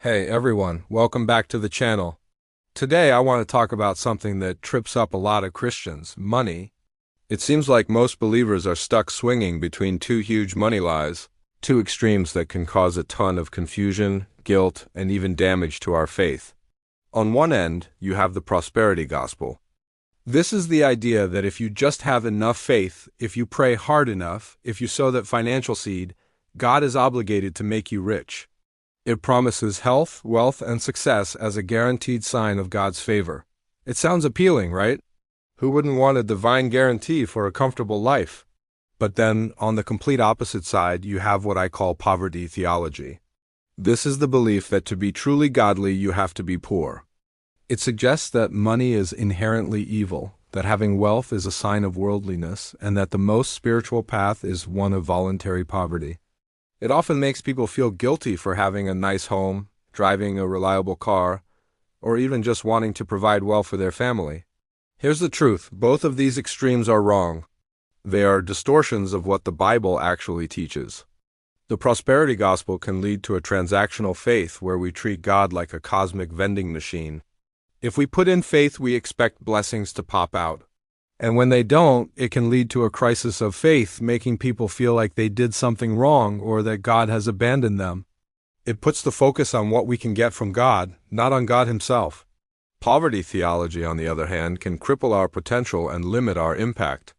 Hey everyone, welcome back to the channel. Today I want to talk about something that trips up a lot of Christians: money. It seems like most believers are stuck swinging between two huge money lies, two extremes that can cause a ton of confusion, guilt, and even damage to our faith. On one end, you have the prosperity gospel. This is the idea that if you just have enough faith, if you pray hard enough, if you sow that financial seed, God is obligated to make you rich. It promises health, wealth, and success as a guaranteed sign of God's favor. It sounds appealing, right? Who wouldn't want a divine guarantee for a comfortable life? But then, on the complete opposite side, you have what I call poverty theology. This is the belief that to be truly godly, you have to be poor. It suggests that money is inherently evil, that having wealth is a sign of worldliness, and that the most spiritual path is one of voluntary poverty. It often makes people feel guilty for having a nice home, driving a reliable car, or even just wanting to provide well for their family. Here's the truth: both of these extremes are wrong. They are distortions of what the Bible actually teaches. The prosperity gospel can lead to a transactional faith where we treat God like a cosmic vending machine. If we put in faith, we expect blessings to pop out. And when they don't, it can lead to a crisis of faith, making people feel like they did something wrong or that God has abandoned them. It puts the focus on what we can get from God, not on God Himself. Poverty theology, on the other hand, can cripple our potential and limit our impact.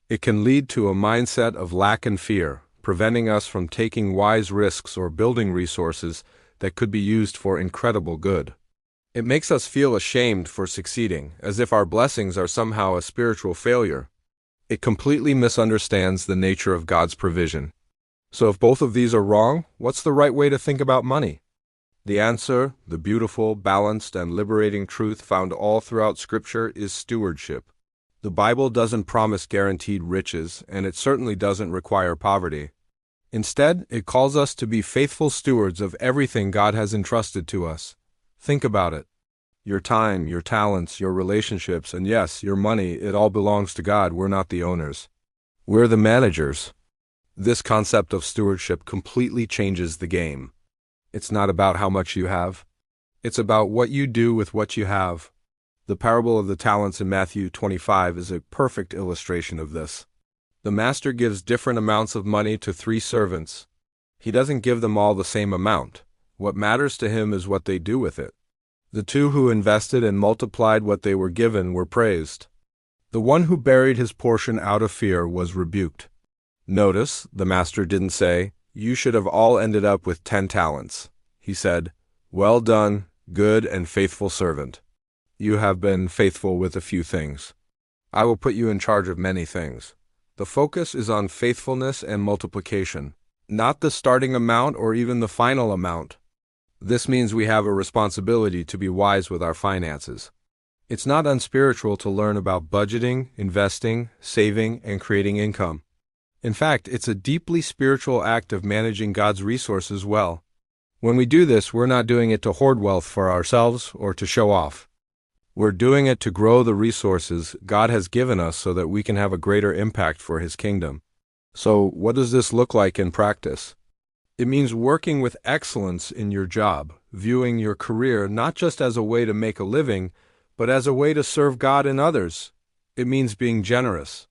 It can lead to a mindset of lack and fear, preventing us from taking wise risks or building resources that could be used for incredible good. It makes us feel ashamed for succeeding, as if our blessings are somehow a spiritual failure. It completely misunderstands the nature of God's provision. So if both of these are wrong, what's the right way to think about money? The answer, the beautiful, balanced, and liberating truth found all throughout Scripture, is stewardship. The Bible doesn't promise guaranteed riches, and it certainly doesn't require poverty. Instead, it calls us to be faithful stewards of everything God has entrusted to us. Think about it. Your time, your talents, your relationships, and yes, your money, it all belongs to God. We're not the owners. We're the managers. This concept of stewardship completely changes the game. It's not about how much you have. It's about what you do with what you have. The parable of the talents in Matthew 25 is a perfect illustration of this. The master gives different amounts of money to 3 servants. He doesn't give them all the same amount. What matters to him is what they do with it. The 2 who invested and multiplied what they were given were praised. The one who buried his portion out of fear was rebuked. Notice, the master didn't say, "You should have all ended up with 10 talents. He said, "Well done, good and faithful servant. You have been faithful with a few things. I will put you in charge of many things." The focus is on faithfulness and multiplication, not the starting amount or even the final amount. This means we have a responsibility to be wise with our finances. It's not unspiritual to learn about budgeting, investing, saving, and creating income. In fact, it's a deeply spiritual act of managing God's resources well. When we do this, we're not doing it to hoard wealth for ourselves or to show off. We're doing it to grow the resources God has given us so that we can have a greater impact for His kingdom. So, what does this look like in practice? It means working with excellence in your job, viewing your career not just as a way to make a living, but as a way to serve God and others. It means being generous.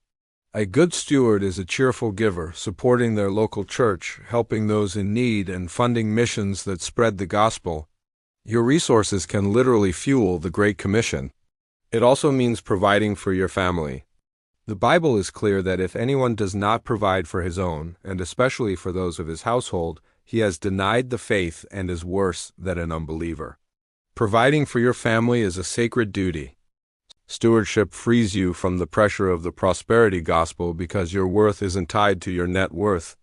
A good steward is a cheerful giver, supporting their local church, helping those in need, and funding missions that spread the gospel. Your resources can literally fuel the Great Commission. It also means providing for your family. The Bible is clear that if anyone does not provide for his own, and especially for those of his household, he has denied the faith and is worse than an unbeliever. Providing for your family is a sacred duty. Stewardship frees you from the pressure of the prosperity gospel because your worth isn't tied to your net worth.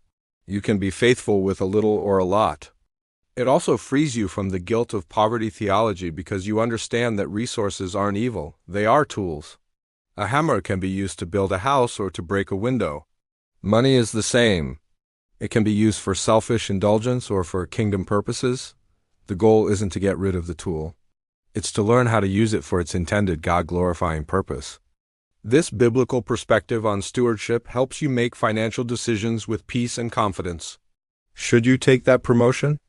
You can be faithful with a little or a lot. It also frees you from the guilt of poverty theology because you understand that resources aren't evil, they are tools. A hammer can be used to build a house or to break a window. Money is the same. It can be used for selfish indulgence or for kingdom purposes. The goal isn't to get rid of the tool. It's to learn how to use it for its intended God-glorifying purpose. This biblical perspective on stewardship helps you make financial decisions with peace and confidence. Should you take that promotion?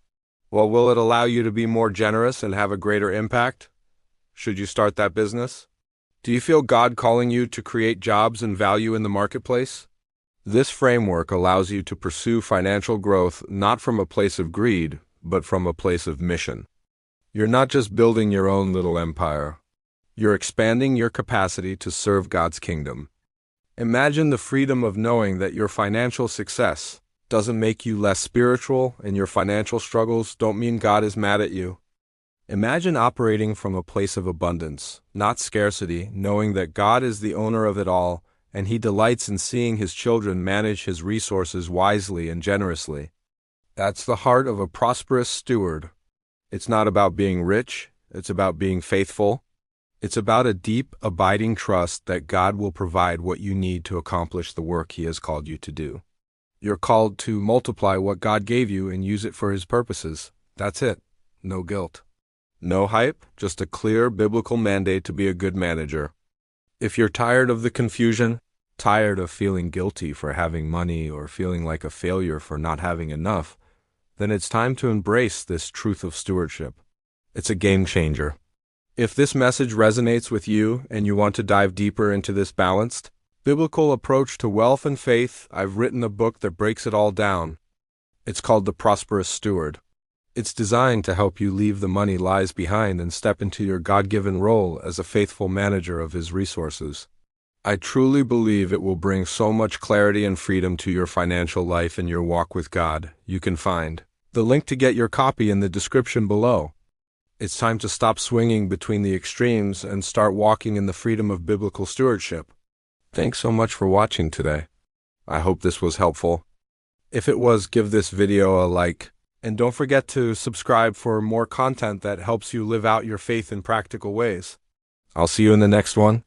Well, will it allow you to be more generous and have a greater impact? Should you start that business? Do you feel God calling you to create jobs and value in the marketplace? This framework allows you to pursue financial growth not from a place of greed, but from a place of mission. You're not just building your own little empire. You're expanding your capacity to serve God's kingdom. Imagine the freedom of knowing that your financial success doesn't make you less spiritual, and your financial struggles don't mean God is mad at you. Imagine operating from a place of abundance, not scarcity, knowing that God is the owner of it all, and He delights in seeing His children manage His resources wisely and generously. That's the heart of a prosperous steward. It's not about being rich, it's about being faithful. It's about a deep, abiding trust that God will provide what you need to accomplish the work He has called you to do. You're called to multiply what God gave you and use it for His purposes. That's it. No guilt. No hype, just a clear biblical mandate to be a good manager. If you're tired of the confusion, tired of feeling guilty for having money or feeling like a failure for not having enough, then it's time to embrace this truth of stewardship. It's a game changer. If this message resonates with you and you want to dive deeper into this balanced, biblical approach to wealth and faith, I've written a book that breaks it all down. It's called The Prosperous Steward. It's designed to help you leave the money lies behind and step into your God-given role as a faithful manager of His resources. I truly believe it will bring so much clarity and freedom to your financial life and your walk with God. You can find the link to get your copy in the description below. It's time to stop swinging between the extremes and start walking in the freedom of biblical stewardship. Thanks so much for watching today. I hope this was helpful. If it was, give this video a like. And don't forget to subscribe for more content that helps you live out your faith in practical ways. I'll see you in the next one.